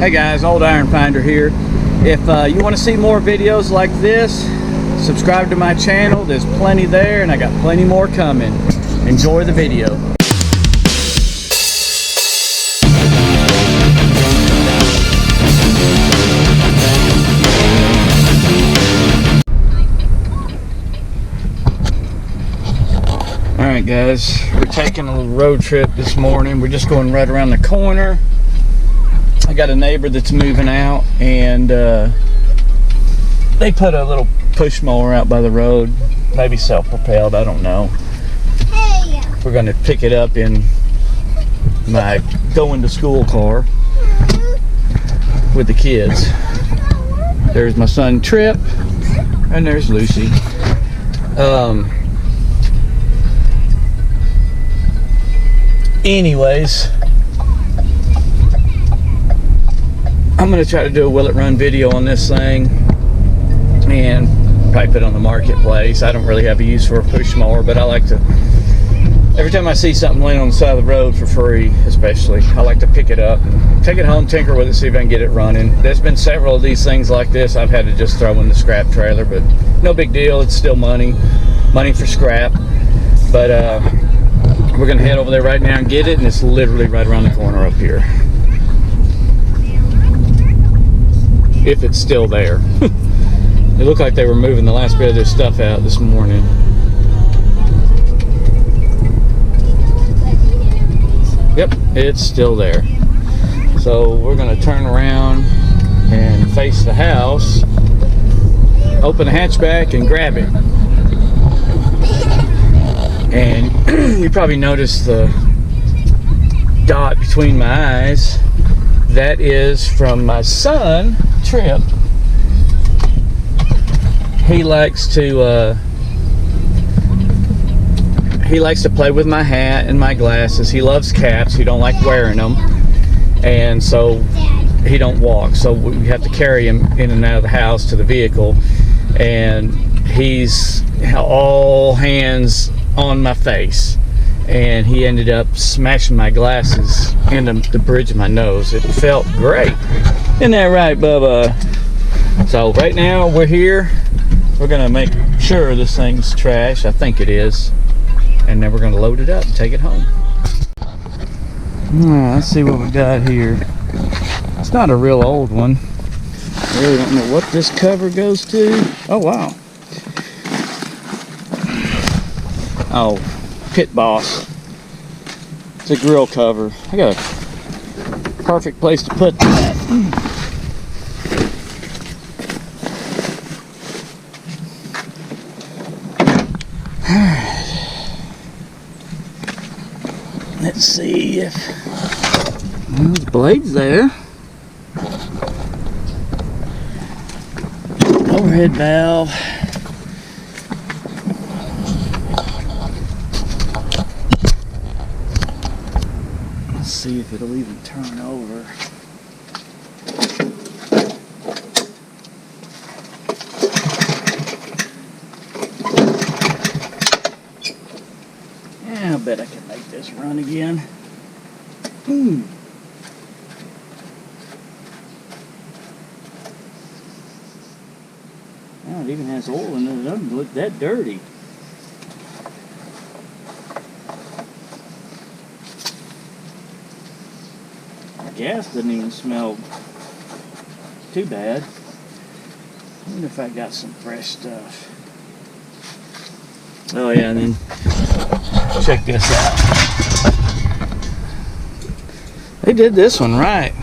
Hey guys, Old Iron Finder here. If you want to see more videos like this, subscribe to my channel. There's plenty there, and I got plenty more coming. Enjoy the video. Alright guys, we're taking a little road trip this morning. We're just going right around the corner. I got a neighbor that's moving out, and they put a little push mower out by the road, maybe self-propelled, I don't know. Hey. We're going to pick it up in my going to school car with the kids. There's my son Trip, and there's Lucy. Anyways, I'm going to try to do a will it run video on this thing and probably put it on the marketplace. I don't really have a use for a push mower, but I like to, every time I see something laying on the side of the road for free especially, I like to pick it up and take it home, tinker with it, see if I can get it running. There's been several of these things like this I've had to just throw in the scrap trailer, but no big deal. It's still money for scrap. But we're going to head over there right now and get it, and it's literally right around the corner up here. If it's still there. It looked like they were moving the last bit of their stuff out this morning. Yep, it's still there. So we're going to turn around and face the house, open the hatchback and grab it. And you probably noticed the dot between my eyes. That is from my son Trip. He likes to play with my hat and my glasses. He loves caps. He don't like wearing them, and so he don't walk. So we have to carry him in and out of the house to the vehicle, and he's all hands on my face. And he ended up smashing my glasses into the bridge of my nose. It felt great. Isn't that right, Bubba? So right now we're here. We're gonna make sure this thing's trash. I think it is. And then we're gonna load it up and take it home. Let's see what we got here. It's not a real old one. I really don't know what this cover goes to. Oh wow. Oh, Pit Boss. It's a grill cover. I got a perfect place to put that. Let's see if the blade's there. Overhead valve. See if it'll even turn over. Yeah, I bet I can make this run again. Now it even has oil in it. It doesn't look that dirty. Gas doesn't even smell too bad. I wonder if I got some fresh stuff. Oh yeah, and then check this out. They did this one right.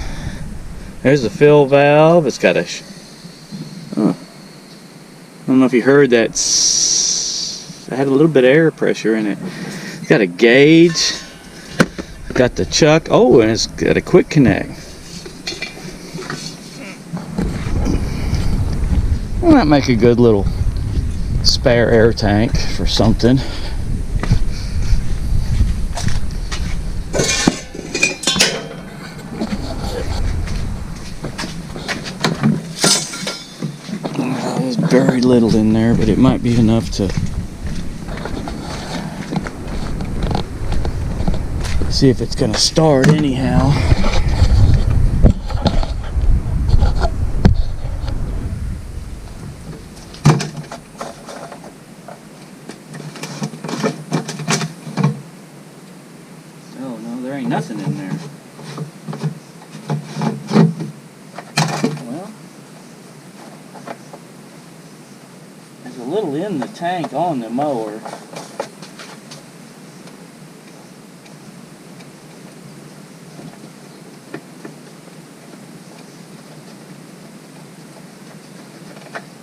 There's the fill valve. It's got a I don't know if you heard that. I had a little bit of air pressure in it. It's got a gauge. Got the chuck. Oh, and it's got a quick connect. Well, that make a good little spare air tank for something. There's very little in there, but it might be enough to see if it's going to start anyhow. still in the tank on the mower.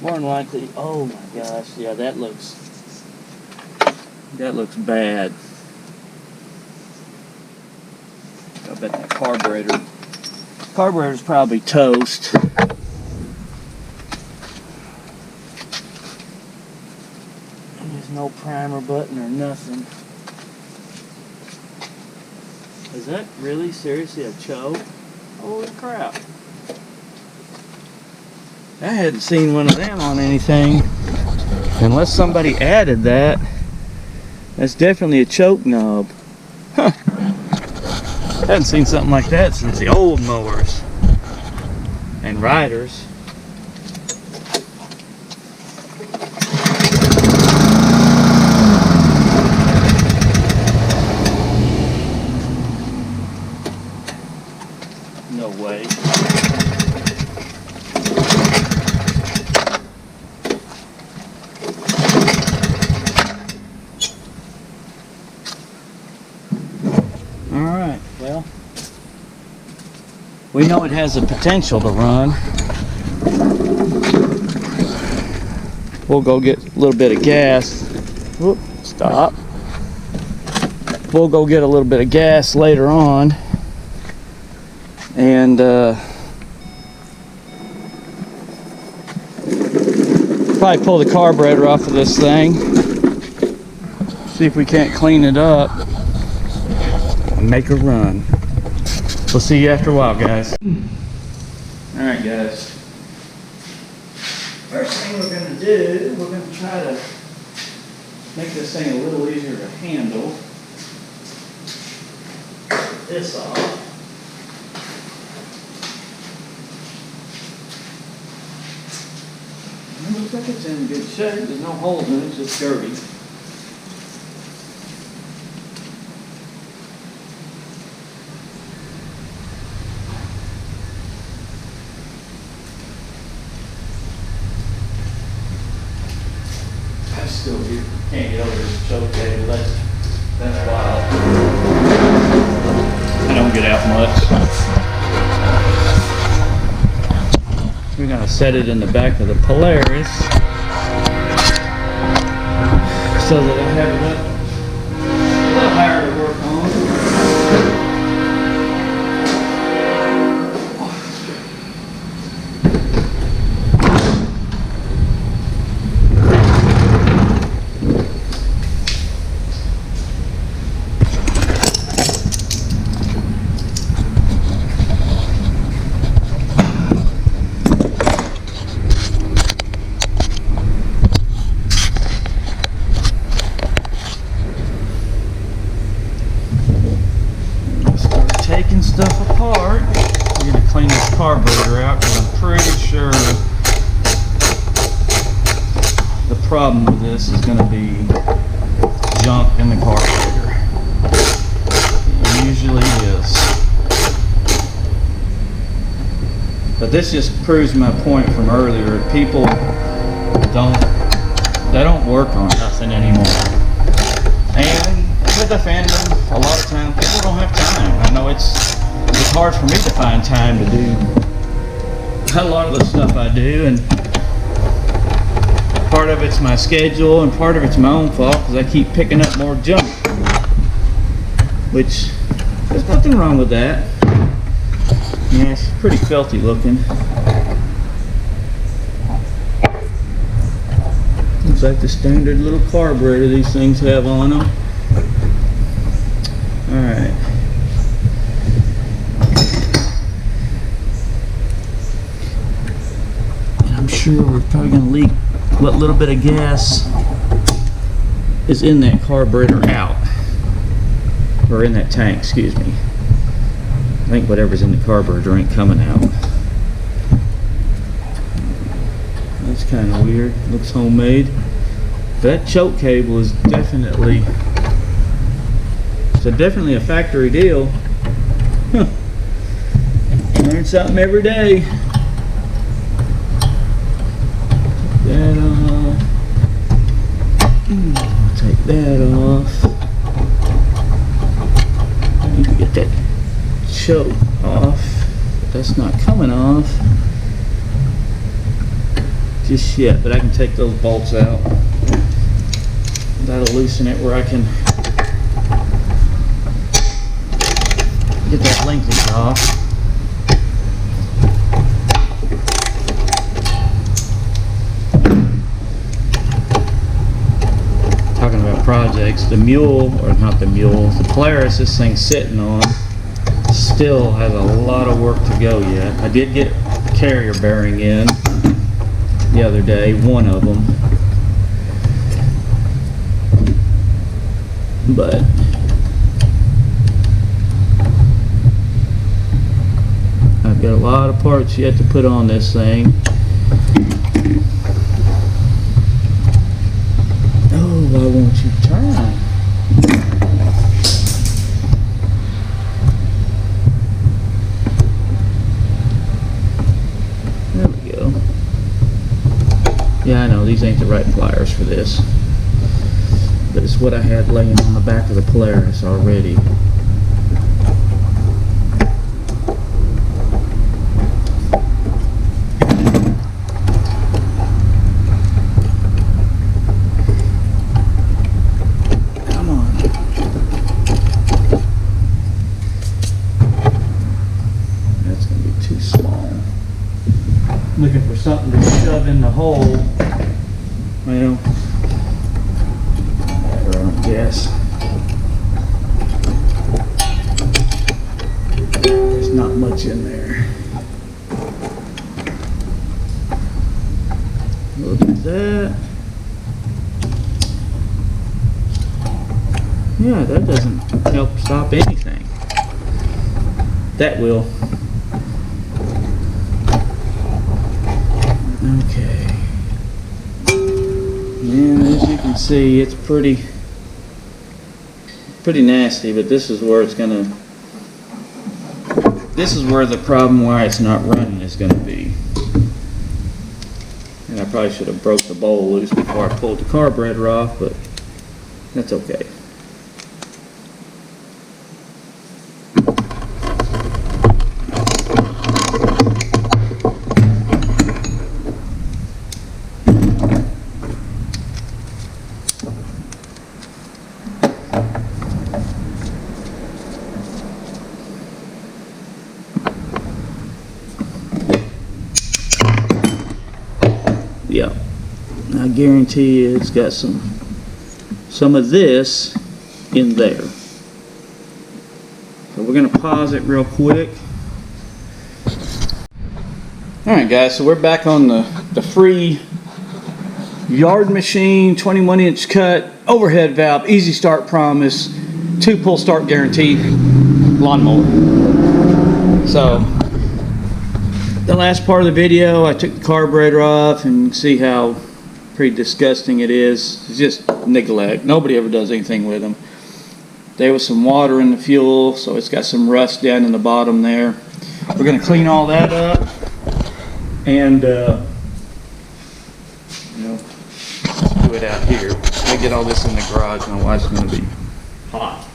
More than likely, oh my gosh, yeah, that looks bad. I bet the carburetor's probably toast. And there's no primer button or nothing. Is that really seriously a choke? Holy crap. I hadn't seen one of them on anything. Unless somebody added that. That's definitely a choke knob. Huh. Hadn't seen something like that since the old mowers and riders. No way. Alright, well, we know it has the potential to run. We'll go get a little bit of gas. Whoop, stop. We'll go get a little bit of gas later on and probably pull the carburetor off of this thing. See if we can't clean it up. Make a run. We'll see you after a while, guys. Alright, guys. First thing we're going to do, we're going to try to make this thing a little easier to handle. Get this off. It looks like it's in good shape. There's no holes in it, it's just dirty. Still can't get over this choke cable. That's wild. I don't get out much. We're gonna set it in the back of the Polaris so that I have it up a little higher to work on. Taking stuff apart. I'm going to clean this carburetor out because I'm pretty sure the problem with this is going to be junk in the carburetor. It usually is. But this just proves my point from earlier. People don't work on nothing anymore. And with the fandom, a lot of times people don't have time. I know it's hard for me to find time to do a lot of the stuff I do, and part of it's my schedule and part of it's my own fault because I keep picking up more junk, which there's nothing wrong with that. Yeah, it's pretty filthy looking. Looks like the standard little carburetor these things have on them. Alright. And I'm sure we're probably going to leak what little bit of gas is in that carburetor out. Or in that tank, excuse me. I think whatever's in the carburetor ain't coming out. That's kind of weird. Looks homemade. That choke cable is definitely... So definitely a factory deal. Huh. Learn something every day. that off. I need to get that choke off. That's not coming off just yet, but I can take those bolts out. That'll loosen it where I can get that linkage off. Talking about projects, the mule, or not the mule, the Polaris this thing's sitting on still has a lot of work to go yet. I did get the carrier bearing in the other day, one of them, but I've got a lot of parts yet to put on this thing. Oh, why won't you turn? There we go. Yeah, I know these ain't the right pliers for this, but it's what I had laying on the back of the Polaris already. Come on. That's going to be too small. Looking for something to shove in the hole. Well, yes. There's not much in there. We'll do that. Yeah, that doesn't help stop anything. That will. Okay. And as you can see, it's pretty nasty, but this is where it's gonna, this is where the problem why it's not running is gonna be. And I probably should have broke the bowl loose before I pulled the carburetor off, but that's okay. Yeah, I guarantee you it's got some of this in there. So we're going to pause it real quick. Alright guys, so we're back on the free yard machine 21-inch cut overhead valve easy start promise 2-pull start guarantee lawnmower. So the last part of the video, I took the carburetor off and you can see how pretty disgusting it is. It's just neglect. Nobody ever does anything with them. There was some water in the fuel, so it's got some rust down in the bottom there. We're going to clean all that up and do it out here. I get all this in the garage. My wife's going to be hot.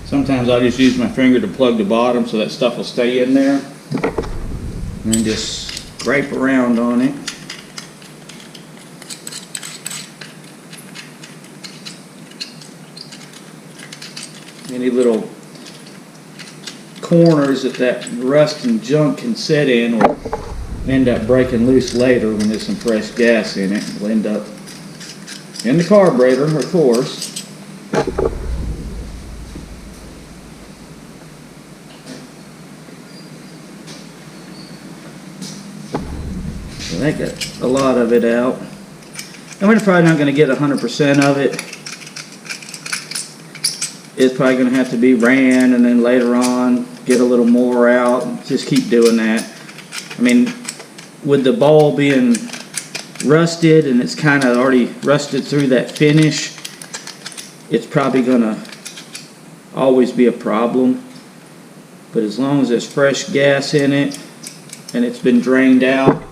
Sometimes I'll just use my finger to plug the bottom so that stuff will stay in there. And then just scrape around on it. Any little corners that rust and junk can sit in will end up breaking loose later when there's some fresh gas in it. It'll end up in the carburetor, of course. So that got a lot of it out. And we're probably not going to get 100% of it. It's probably going to have to be ran and then later on get a little more out. Just keep doing that. I mean, with the bowl being rusted and it's kind of already rusted through that finish, it's probably gonna always be a problem. But as long as there's fresh gas in it and it's been drained out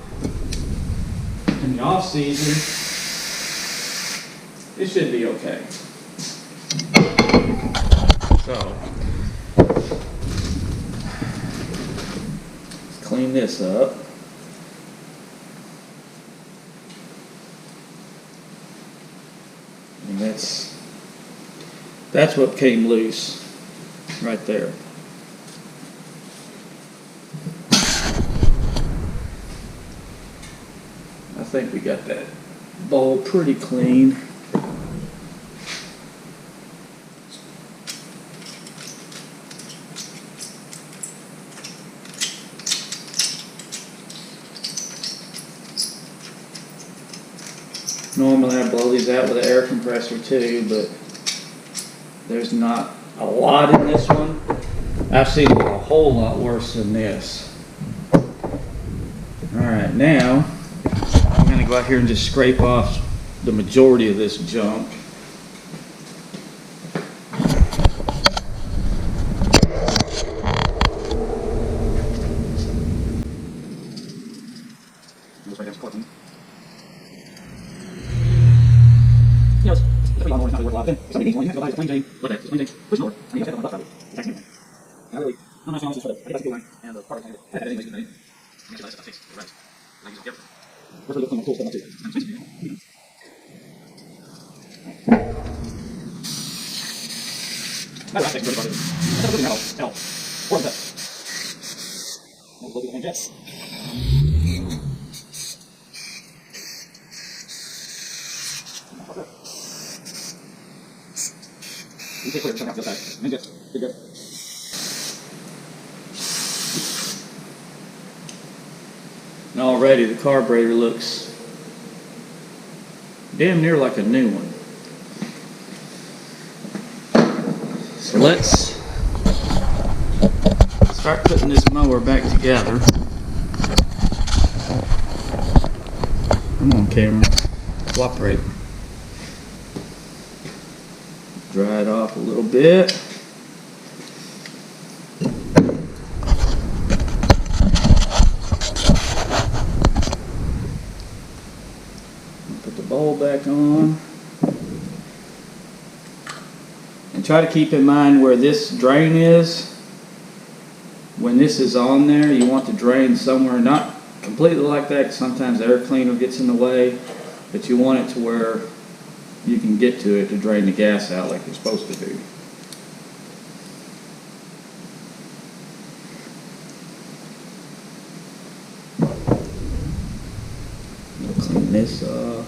in the off season, it should be okay. So let's clean this up. And that's what came loose right there. I think we got that bowl pretty clean. Normally I blow these out with an air compressor too, but there's not a lot in this one. I've seen a whole lot worse than this. Alright, now I'm going to go out here and just scrape off the majority of this junk. And already the carburetor looks damn near like a new one. So let's start putting this mower back together. Come on, camera. Cooperate. Dry it off a little bit. Put the bowl back on. And try to keep in mind where this drain is. When this is on there, you want the drain somewhere, not completely like that, because sometimes the air cleaner gets in the way, but you want it to where you can get to it to drain the gas out like you're supposed to do. We'll clean this up.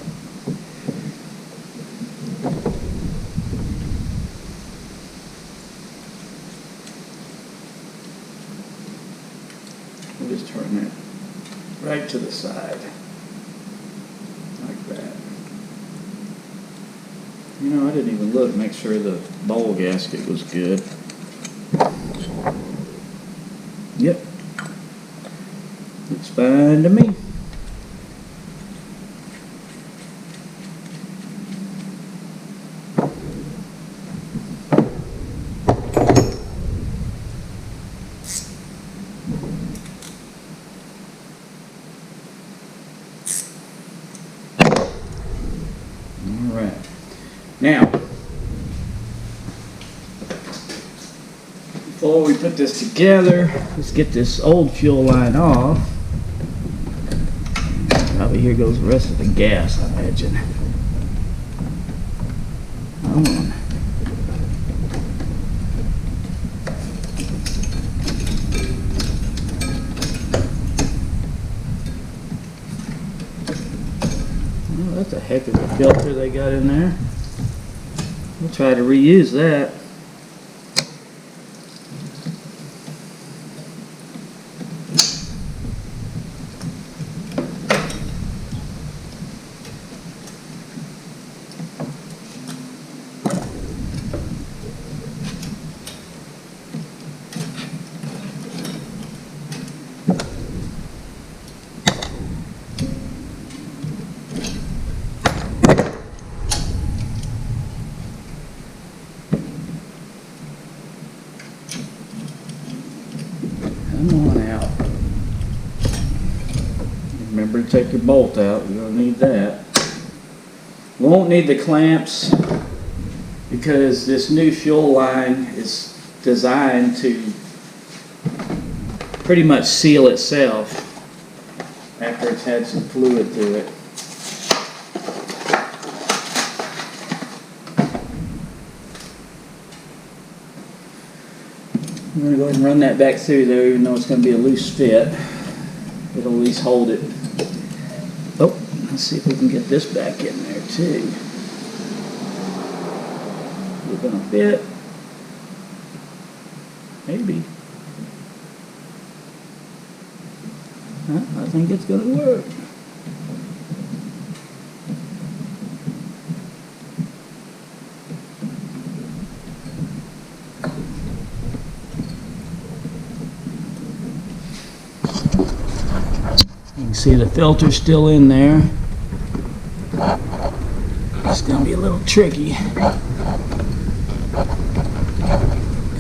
We'll just turn that right to the side, like that. You know, I didn't even look, make sure the bowl gasket was good. Yep. Looks fine to me. Alright. Now, before we put this together, let's get this old fuel line off. Probably here goes the rest of the gas, I imagine. Come on. Oh, that's a heck of a filter they got in there. We'll try to reuse that. Remember to take your bolt out, you're going to need that. We won't need the clamps because this new fuel line is designed to pretty much seal itself after it's had some fluid through it. I'm going to go ahead and run that back through there, even though it's going to be a loose fit. It'll at least hold it. Oh, let's see if we can get this back in there too. Is it going to fit? Maybe. I think it's going to work. You can see the filter's still in there. It's going to be a little tricky.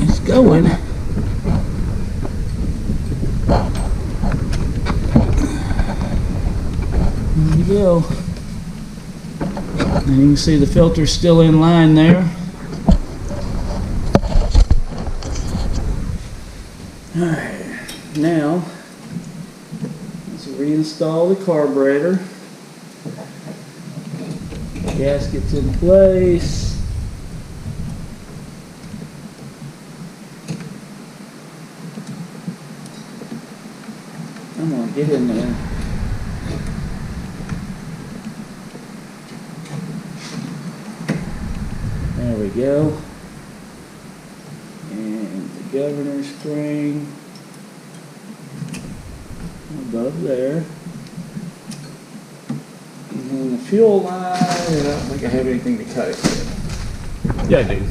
It's going. There we go. And you can see the filter's still in line there. Alright, now let's reinstall the carburetor. Gasket's in place. Come on, get in there. There we go. And the governor spring above there. And then the fuel line, I don't think I have anything to cut it with. Yeah, I do.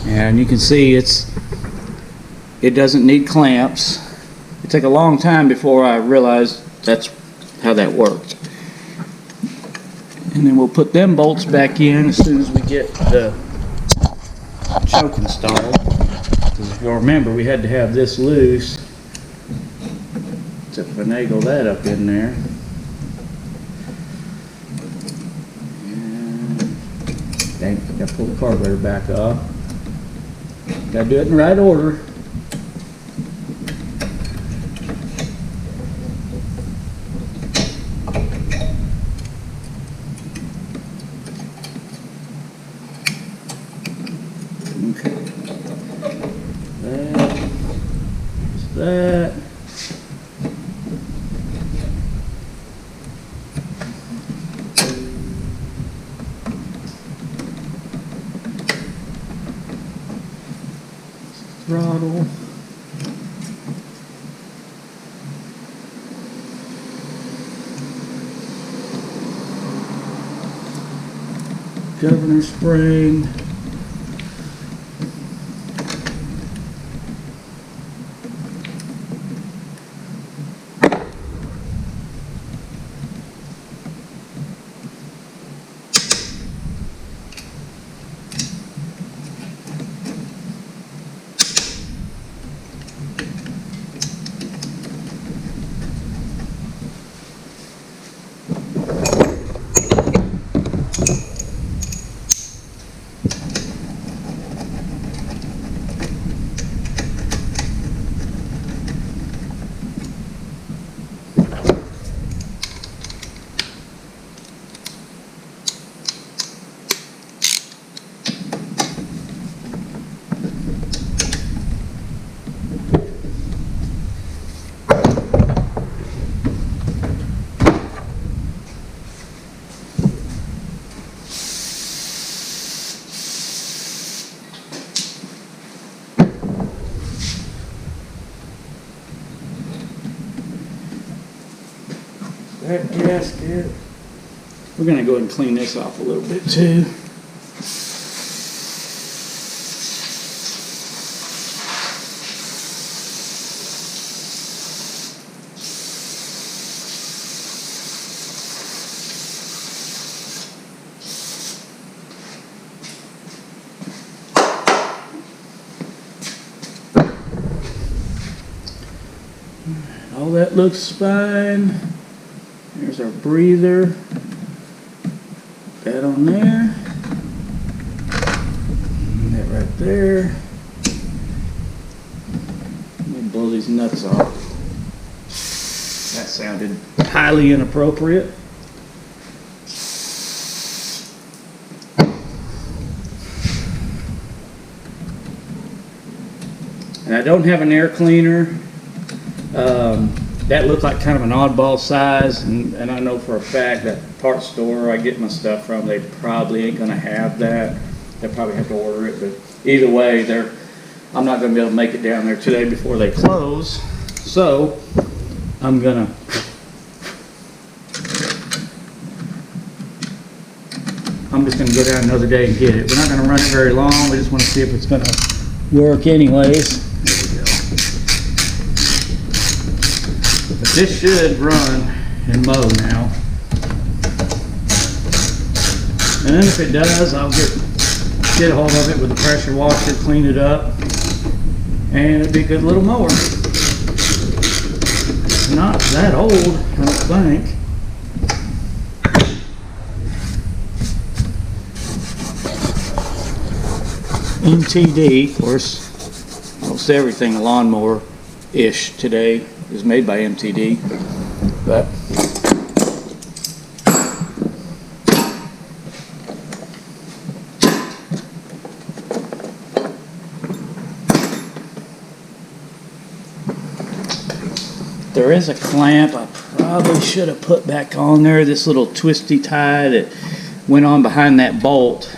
And you can see it doesn't need clamps. It took a long time before I realized that's how that worked. And then we'll put them bolts back in as soon as we get the choke installed. Because if you'll remember, we had to have this loose to finagle that up in there. And dang, I gotta pull the carburetor back off. Gotta do it in the right order. Okay. That. Throttle. Governor spring. That gasket. We're going to go ahead and clean this off a little bit too. All that looks fine. There's our breather. That on there. And that right there. Let me blow these nuts off. That sounded highly inappropriate. And I don't have an air cleaner. That looked like kind of an oddball size, and I know for a fact that parts store I get my stuff from, they probably ain't gonna have that. They'll probably have to order it, but either way, I'm not gonna be able to make it down there today before they close. So I'm just gonna go down another day and get it. We're not gonna run it very long. We just want to see if it's gonna work anyways. This should run and mow now. And then if it does, I'll get a hold of it with a pressure washer, clean it up, and it'll be a good little mower. Not that old, I don't think. MTD, of course, almost everything lawnmower-ish today is made by MTD, but there is a clamp I probably should have put back on there, this little twisty tie that went on behind that bolt.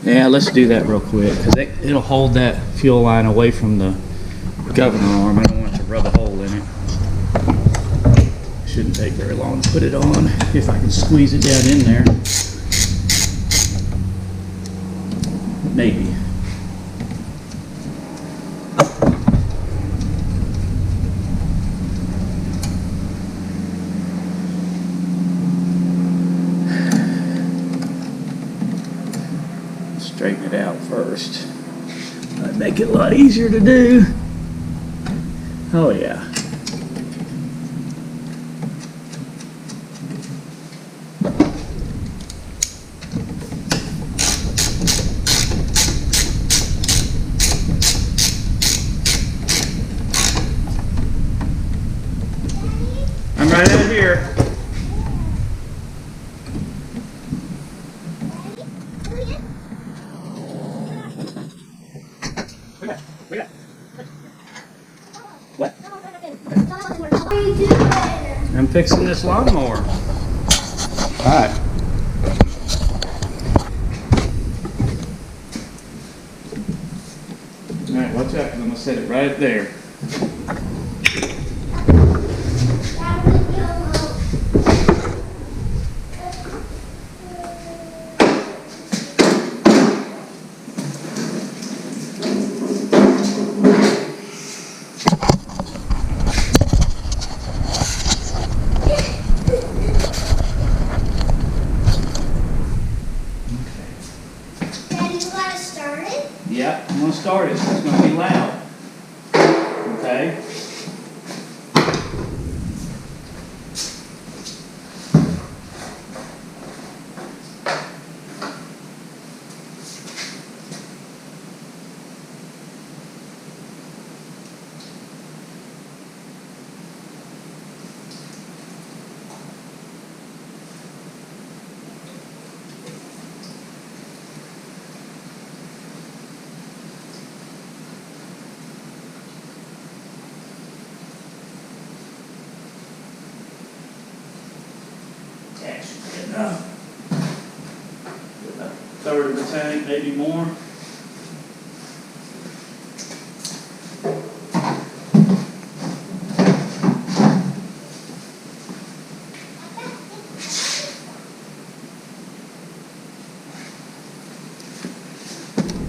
Yeah, let's do that real quick, because it'll hold that fuel line away from the governor arm. I don't want it to rub a hole in it. Shouldn't take very long to put it on, if I can squeeze it down in there. Maybe. Straighten it out first. That'd make it a lot easier to do. Oh yeah. I'm right out here. What? I'm fixing this lawnmower. Alright. Alright, watch out, because I'm going to set it right there. Yep, I'm going to start it, so it's going to be loud. Okay? Enough. About a third of the tank, maybe more.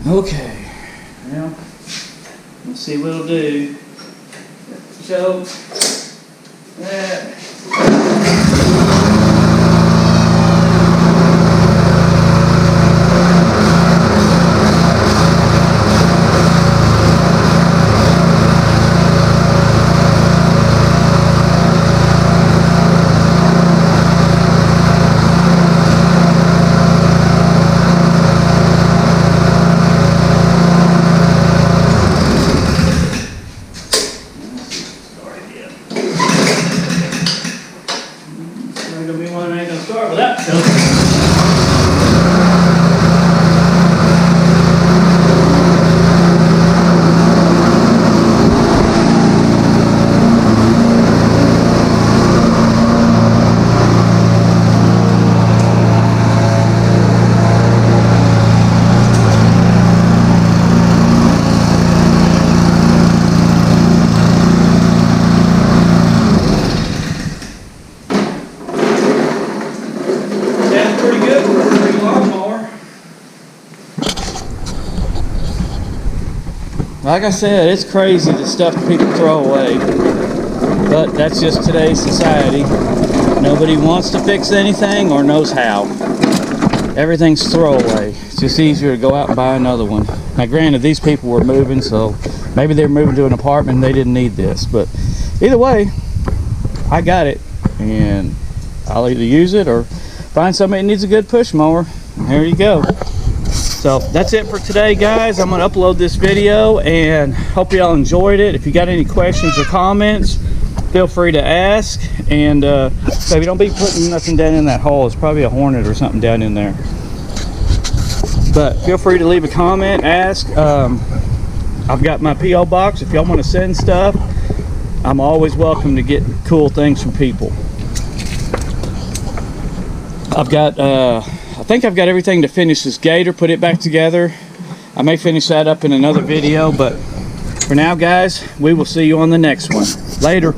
Okay, well, let's see what it'll do. So, that. like I said, it's crazy the stuff people throw away. But that's just today's society. Nobody wants to fix anything or knows how. Everything's throwaway. It's just easier to go out and buy another one. Now granted, these people were moving, so maybe they're moving to an apartment and they didn't need this. But either way, I got it. And I'll either use it or find somebody that needs a good push mower. And there you go. So that's it for today, guys. I'm going to upload this video and hope y'all enjoyed it. If you got any questions or comments, feel free to ask. And baby, don't be putting nothing down in that hole. It's probably a hornet or something down in there. But feel free to leave a comment, ask. I've got my P.O. box. If y'all want to send stuff, I'm always welcome to get cool things from people. I think I've got everything to finish this gator, put it back together. I may finish that up in another video, but for now, guys, we will see you on the next one. Later.